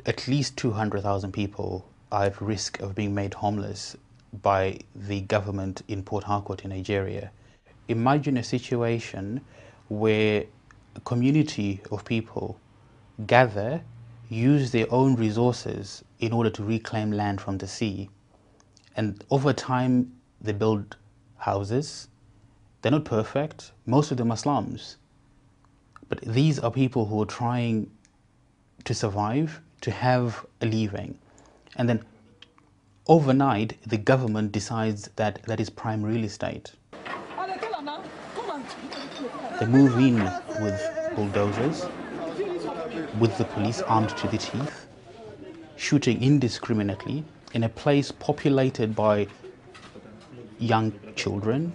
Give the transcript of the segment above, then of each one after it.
At least 200,000 people are at risk of being made homeless by the government in Port Harcourt in Nigeria. Imagine a situation where a community of people gather, use their own resources in order to reclaim land from the sea. And over time, they build houses. They're not perfect. Most of them are slums. But these are people who are trying to survive, to have a living. And then overnight, the government decides that that is prime real estate. They move in with bulldozers, with the police armed to the teeth, shooting indiscriminately in a place populated by young children,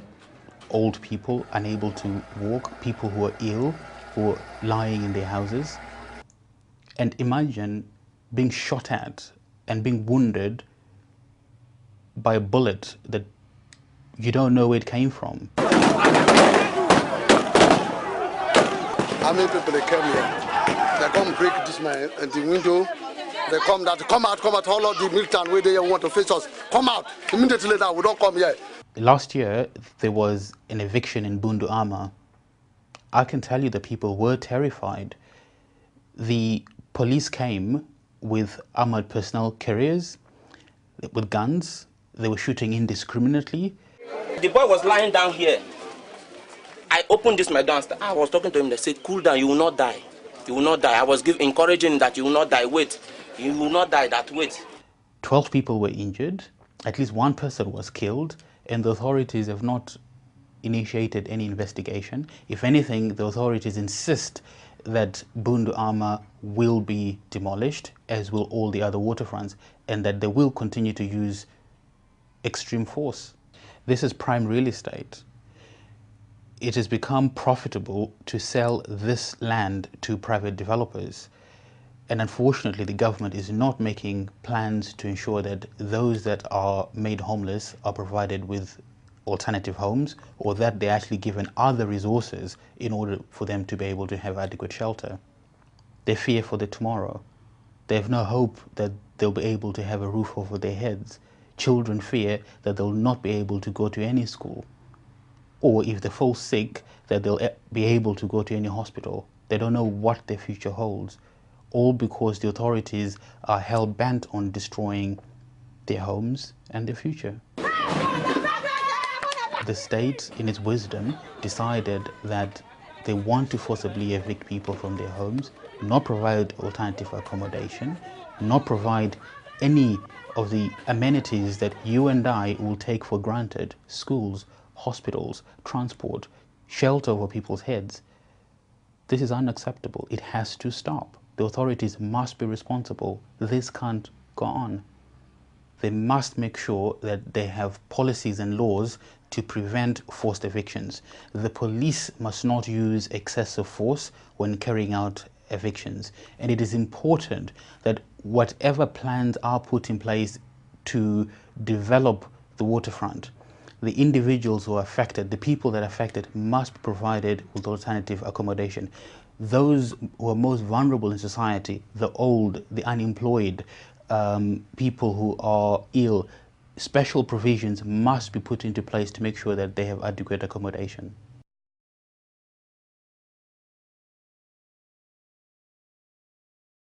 old people unable to walk, people who are ill, who are lying in their houses. And imagine being shot at and being wounded by a bullet that you don't know where it came from. How many people they came here? They come break this man and the window. They come out, all of the militant where they want to face us. Come out immediately now. We don't come here. Last year there was an eviction in Bundu Ama. I can tell you the people were terrified. The police came with armored personnel carriers, with guns. They were shooting indiscriminately. The boy was lying down here. I opened this my door. I was talking to him. They said, "Cool down. You will not die. You will not die." I was encouraging him that you will not die. Wait, you will not die. That wait. 12 people were injured. At least one person was killed, and the authorities have not initiated any investigation. If anything, the authorities insist that Bundu Ama will be demolished, as will all the other waterfronts, and that they will continue to use extreme force. This is prime real estate. It has become profitable to sell this land to private developers. And unfortunately, the government is not making plans to ensure that those that are made homeless are provided with alternative homes, or that they're actually given other resources in order for them to be able to have adequate shelter. They fear for the tomorrow. They have no hope that they'll be able to have a roof over their heads. Children fear that they'll not be able to go to any school, or if they fall sick, that they'll be able to go to any hospital. They don't know what their future holds, all because the authorities are hell-bent on destroying their homes and their future. The state, in its wisdom, decided that they want to forcibly evict people from their homes, not provide alternative accommodation, not provide any of the amenities that you and I will take for granted: schools, hospitals, transport, shelter over people's heads. This is unacceptable. It has to stop. The authorities must be responsible. This can't go on. They must make sure that they have policies and laws to prevent forced evictions. The police must not use excessive force when carrying out evictions. And it is important that whatever plans are put in place to develop the waterfront, the individuals who are affected, the people that are affected, must be provided with alternative accommodation. Those who are most vulnerable in society, the old, the unemployed, people who are ill, special provisions must be put into place to make sure that they have adequate accommodation.